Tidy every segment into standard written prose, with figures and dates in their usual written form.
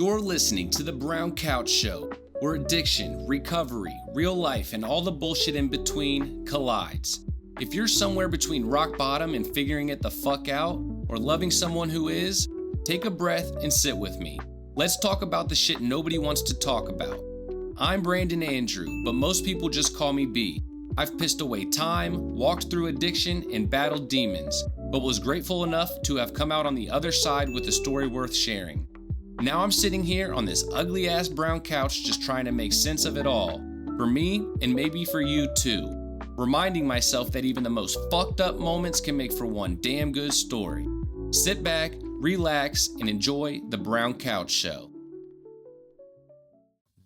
You're listening to The Brown Couch Show, where addiction, recovery, real life, and all the bullshit in between collides. If you're somewhere between rock bottom and figuring it the fuck out, or loving someone who is, take a breath and sit with me. Let's talk about the shit nobody wants to talk about. I'm Brandon Andrew, but most people just call me B. I've pissed away time, walked through addiction, and battled demons, but was grateful enough to have come out on the other side with a story worth sharing. Now I'm sitting here on this ugly ass brown couch just trying to make sense of it all. For me, and maybe for you too. Reminding myself that even the most fucked up moments can make for one damn good story. Sit back, relax, and enjoy The Brown Couch Show.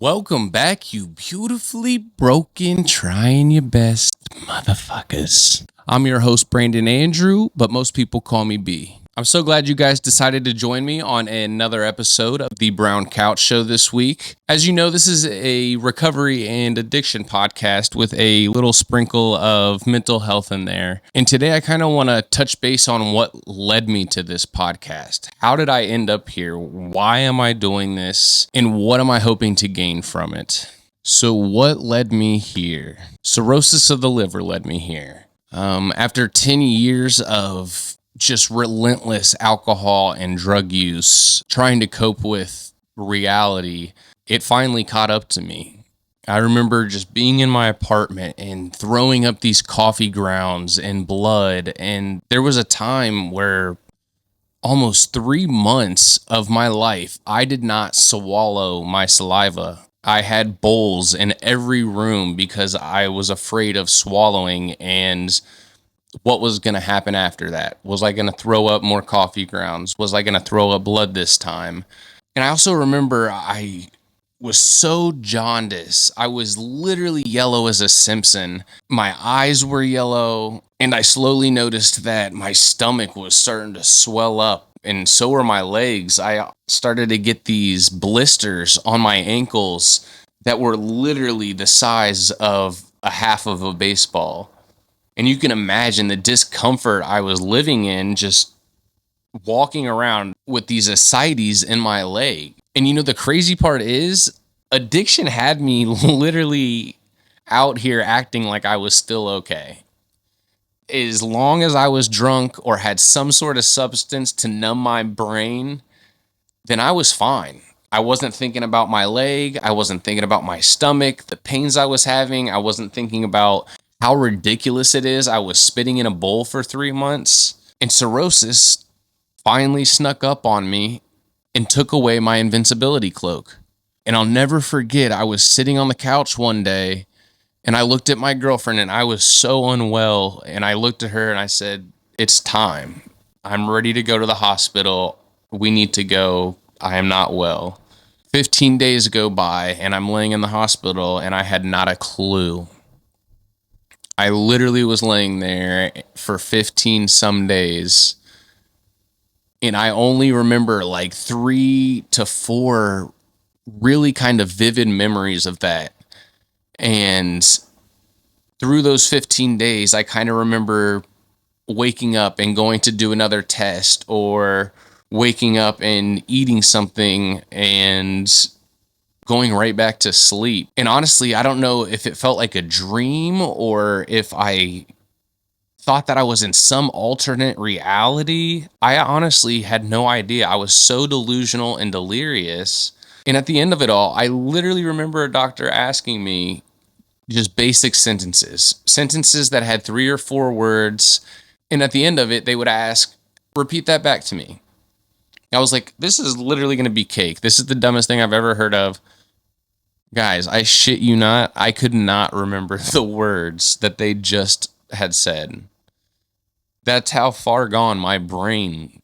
Welcome back, you beautifully broken, trying your best motherfuckers. I'm your host, Brandon Andrew, but most people call me B. I'm so glad you guys decided to join me on another episode of The Brown Couch Show this week. As you know, this is a recovery and addiction podcast with a little sprinkle of mental health in there. And today I kind of want to touch base on what led me to this podcast. How did I end up here? Why am I doing this? And what am I hoping to gain from it? So what led me here? Cirrhosis of the liver led me here. After 10 years of just relentless alcohol and drug use, trying to cope with reality, it finally caught up to me. I remember just being in my apartment and throwing up these coffee grounds and blood. And there was a time where almost 3 months of my life, I did not swallow my saliva. I had bowls in every room because I was afraid of swallowing and what was going to happen after that. Was I going to throw up more coffee grounds? Was I going to throw up blood this time? And I also remember I was so jaundiced. I was literally yellow as a Simpson. My eyes were yellow, and I slowly noticed that my stomach was starting to swell up, and so were my legs. I started to get these blisters on my ankles that were literally the size of a half of a baseball. And you can imagine the discomfort I was living in just walking around with these ascites in my leg. And you know, the crazy part is addiction had me literally out here acting like I was still okay. As long as I was drunk or had some sort of substance to numb my brain, then I was fine. I wasn't thinking about my leg. I wasn't thinking about my stomach, the pains I was having. I wasn't thinking about how ridiculous it is I was spitting in a bowl for 3 months. And cirrhosis finally snuck up on me and took away my invincibility cloak. And I'll never forget, I was sitting on the couch one day and I looked at my girlfriend and I was so unwell. And I looked at her and I said, "It's time. I'm ready to go to the hospital. We need to go. I am not well." 15 days go by and I'm laying in the hospital and I had not a clue. I literally was laying there for 15 some days, and I only remember like 3 to 4 really kind of vivid memories of that. And through those 15 days, I kind of remember waking up and going to do another test, or waking up and eating something and going right back to sleep. And honestly, I don't know if it felt like a dream or if I thought that I was in some alternate reality. I honestly had no idea. I was so delusional and delirious. And at the end of it all, I literally remember a doctor asking me just basic sentences that had 3 or 4 words. And at the end of it, they would ask, "Repeat that back to me." I was like, this is literally going to be cake. This is the dumbest thing I've ever heard of. Guys, I shit you not, I could not remember the words that they just had said. That's how far gone my brain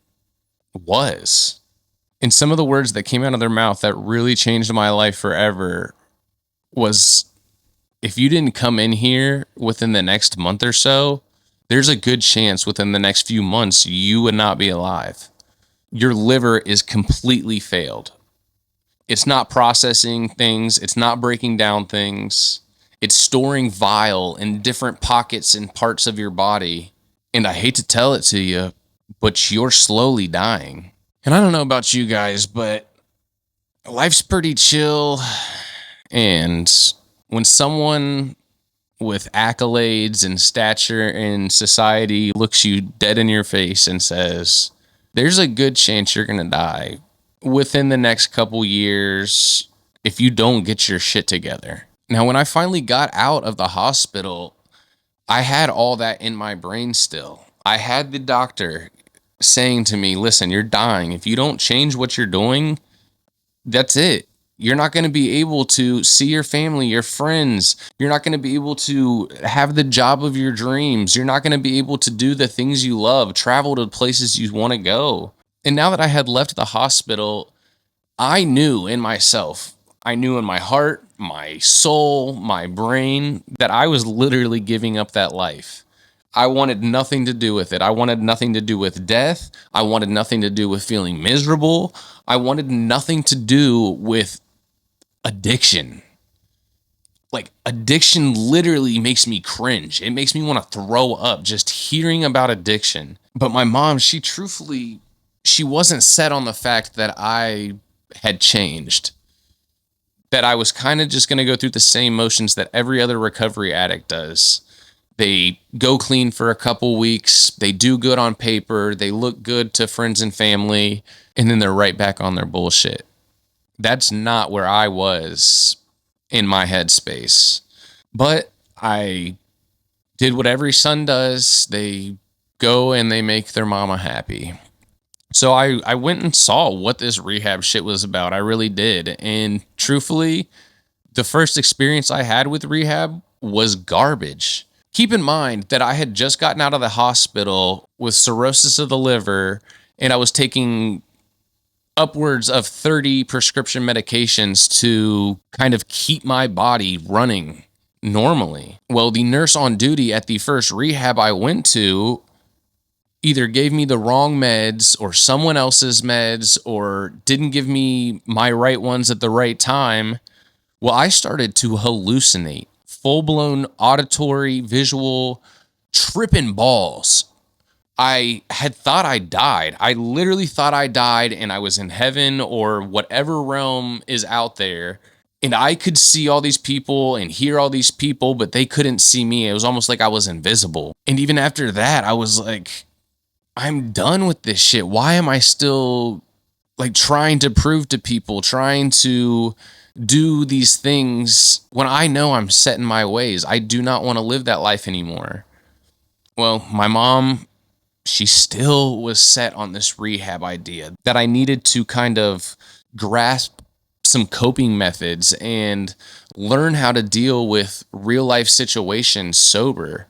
was. And some of the words that came out of their mouth that really changed my life forever was, "If you didn't come in here within the next month or so, there's a good chance within the next few months you would not be alive. Your liver is completely failed. It's not processing things. It's not breaking down things. It's storing bile in different pockets and parts of your body. And I hate to tell it to you, but you're slowly dying." And I don't know about you guys, but life's pretty chill. And when someone with accolades and stature in society looks you dead in your face and says, there's a good chance you're going to die within the next couple years if you don't get your shit together. Now, when I finally got out of the hospital, I had all that in my brain still. I had the doctor saying to me, listen, you're dying. If you don't change what you're doing, that's it. You're not going to be able to see your family, your friends. You're not going to be able to have the job of your dreams. You're not going to be able to do the things you love, travel to places you want to go. And now that I had left the hospital, I knew in myself, I knew in my heart, my soul, my brain, that I was literally giving up that life. I wanted nothing to do with it. I wanted nothing to do with death. I wanted nothing to do with feeling miserable. I wanted nothing to do with addiction. Like, addiction literally makes me cringe. It makes me want to throw up just hearing about addiction. But my mom, she wasn't set on the fact that I had changed. That I was kind of just going to go through the same motions that every other recovery addict does. They go clean for a couple weeks. They do good on paper. They look good to friends and family. And then they're right back on their bullshit. That's not where I was in my headspace. But I did what every son does. They go and they make their mama happy. So I went and saw what this rehab shit was about. I really did. And truthfully, the first experience I had with rehab was garbage. Keep in mind that I had just gotten out of the hospital with cirrhosis of the liver, and I was taking upwards of 30 prescription medications to kind of keep my body running normally. Well, the nurse on duty at the first rehab I went to either gave me the wrong meds or someone else's meds or didn't give me my right ones at the right time. Well, I started to hallucinate. Full-blown auditory, visual, tripping balls. I had thought I died. I literally thought I died and I was in heaven or whatever realm is out there. And I could see all these people and hear all these people, but they couldn't see me. It was almost like I was invisible. And even after that, I was like, I'm done with this shit. Why am I still like trying to prove to people, trying to do these things when I know I'm set in my ways? I do not want to live that life anymore. Well, my mom, she still was set on this rehab idea that I needed to kind of grasp some coping methods and learn how to deal with real life situations sober.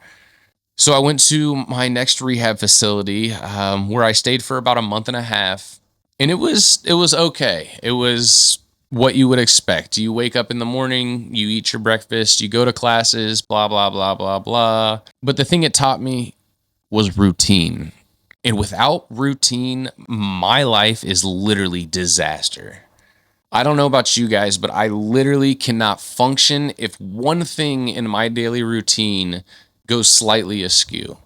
So I went to my next rehab facility where I stayed for about a month and a half, and it was okay. It was what you would expect. You wake up in the morning, you eat your breakfast, you go to classes, blah, blah, blah, blah, blah. But the thing it taught me was routine. And without routine, my life is literally disaster. I don't know about you guys, but I literally cannot function if one thing in my daily routine goes slightly askew.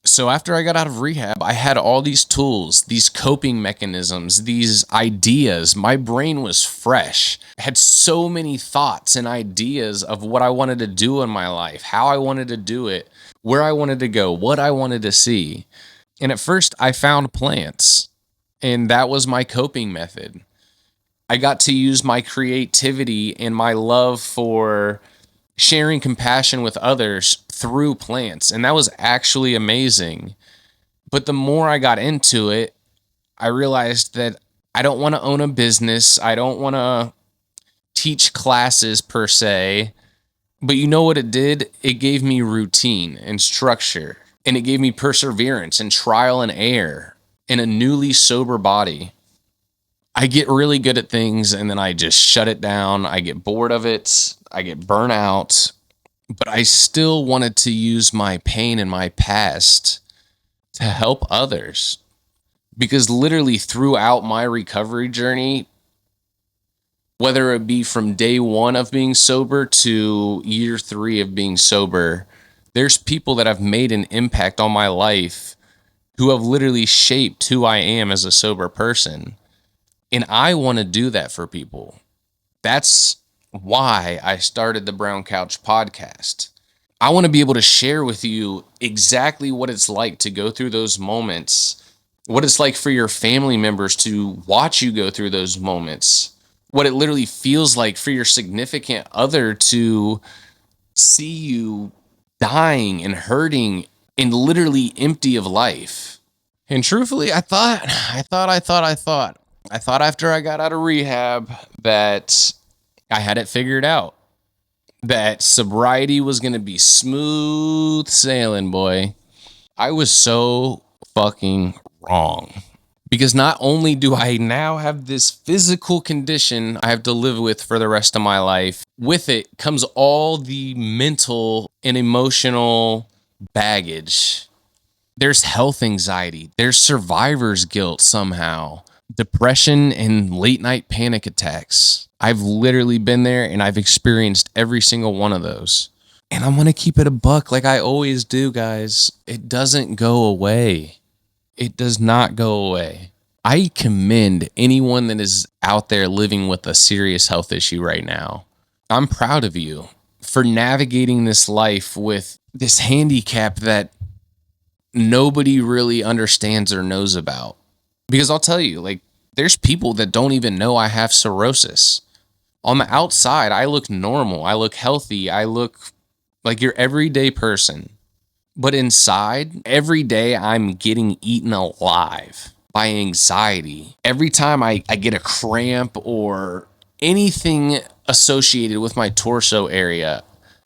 So after I got out of rehab, I had all these tools, these coping mechanisms, these ideas. My brain was fresh. I had so many thoughts and ideas of what I wanted to do in my life, how I wanted to do it, where I wanted to go, what I wanted to see. And at first I found plants, and that was my coping method. I got to use my creativity and my love for sharing compassion with others through plants. And that was actually amazing. But the more I got into it, I realized that I don't want to own a business. I don't want to teach classes per se. But you know what it did? It gave me routine and structure. And it gave me perseverance and trial and error in a newly sober body. I get really good at things and then I just shut it down. I get bored of it. I get burnt out. But I still wanted to use my pain and my past to help others. Because literally throughout my recovery journey, whether it be from day one of being sober to year 3 of being sober, there's people that have made an impact on my life who have literally shaped who I am as a sober person. And I want to do that for people. That's why I started the Brown Couch podcast. I want to be able to share with you exactly what it's like to go through those moments, what it's like for your family members to watch you go through those moments, what it literally feels like for your significant other to see you dying and hurting and literally empty of life. And truthfully, I thought after I got out of rehab that I had it figured out, that sobriety was going to be smooth sailing, boy. I was so fucking wrong. Because not only do I now have this physical condition I have to live with for the rest of my life, with it comes all the mental and emotional baggage. There's health anxiety, there's survivor's guilt somehow, depression and late night panic attacks. I've literally been there and I've experienced every single one of those. And I'm going to keep it a buck like I always do, guys. It doesn't go away. It does not go away. I commend anyone that is out there living with a serious health issue right now. I'm proud of you for navigating this life with this handicap that nobody really understands or knows about. Because I'll tell you, like, there's people that don't even know I have cirrhosis. On the outside, I look normal. I look healthy. I look like your everyday person. But inside, every day I'm getting eaten alive by anxiety. Every time I get a cramp or anything associated with my torso area,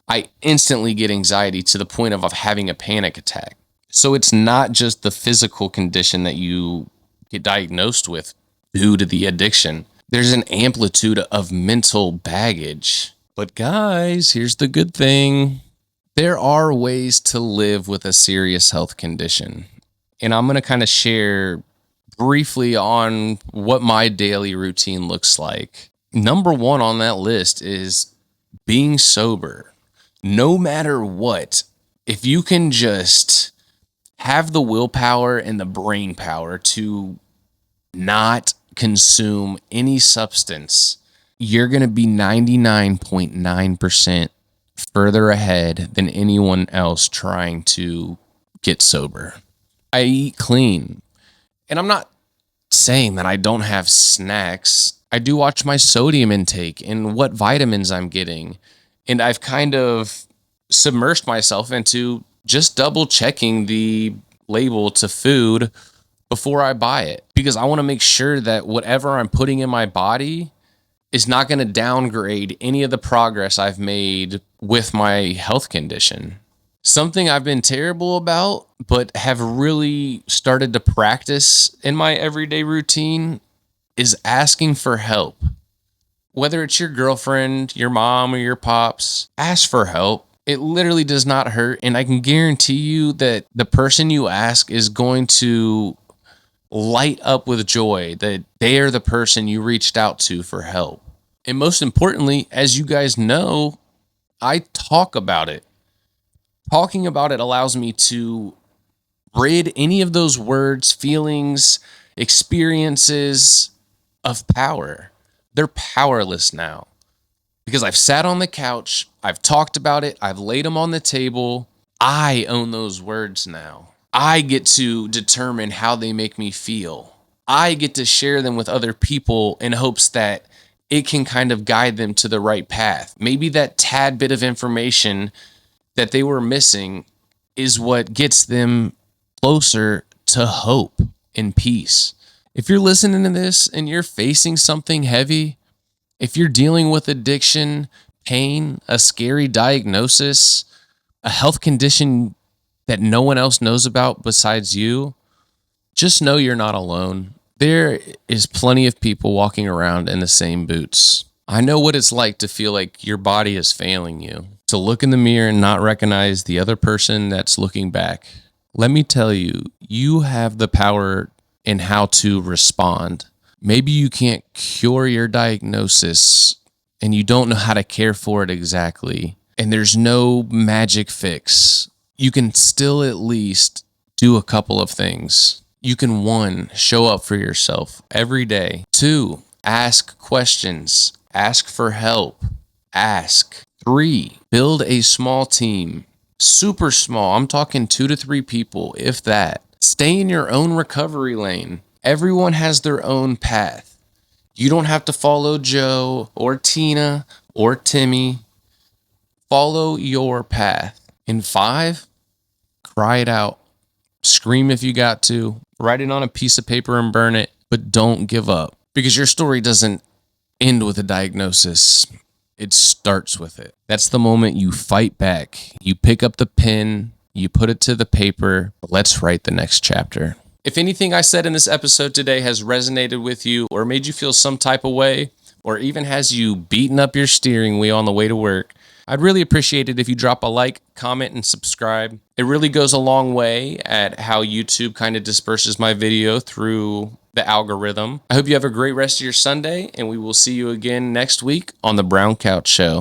I instantly get anxiety to the point of having a panic attack. So it's not just the physical condition that you get diagnosed with due to the addiction. There's an amplitude of mental baggage. But guys, here's the good thing. There are ways to live with a serious health condition. And I'm going to kind of share briefly on what my daily routine looks like. Number one on that list is being sober. No matter what, if you can just have the willpower and the brain power to not consume any substance, you're going to be 99.9% further ahead than anyone else trying to get sober. I eat clean. And I'm not saying that I don't have snacks. I do watch my sodium intake and what vitamins I'm getting. And I've kind of submersed myself into just double checking the label to food before I buy it, because I want to make sure that whatever I'm putting in my body is not going to downgrade any of the progress I've made with my health condition. Something I've been terrible about, but have really started to practice in my everyday routine, is asking for help. Whether it's your girlfriend, your mom, or your pops, ask for help. It literally does not hurt. And I can guarantee you that the person you ask is going to light up with joy that they are the person you reached out to for help. And most importantly, as you guys know, I talk about it. Talking about it allows me to rid any of those words, feelings, experiences of power. They're powerless now because I've sat on the couch, I've talked about it, I've laid them on the table. I own those words now. I get to determine how they make me feel. I get to share them with other people in hopes that it can kind of guide them to the right path. Maybe that tad bit of information that they were missing is what gets them closer to hope and peace. If you're listening to this and you're facing something heavy, if you're dealing with addiction, pain, a scary diagnosis, a health condition that no one else knows about besides you, just know you're not alone. There is plenty of people walking around in the same boots. I know what it's like to feel like your body is failing you, to look in the mirror and not recognize the other person that's looking back. Let me tell you, you have the power in how to respond. Maybe you can't cure your diagnosis and you don't know how to care for it exactly, and there's no magic fix. You can still at least do a couple of things. You can 1, show up for yourself every day. 2, ask questions. Ask for help. Ask. 3, build a small team. Super small. I'm talking 2 to 3 people, if that. Stay in your own recovery lane. Everyone has their own path. You don't have to follow Joe or Tina or Timmy. Follow your path. And 5, cry it out. Scream if you got to. Write it on a piece of paper and burn it, but don't give up. Because your story doesn't end with a diagnosis. It starts with it. That's the moment you fight back. You pick up the pen, you put it to the paper. Let's write the next chapter. If anything I said in this episode today has resonated with you or made you feel some type of way, or even has you beaten up your steering wheel on the way to work, I'd really appreciate it if you drop a like, comment, and subscribe. It really goes a long way at how YouTube kind of disperses my video through the algorithm. I hope you have a great rest of your Sunday, and we will see you again next week on The Brown Couch Show.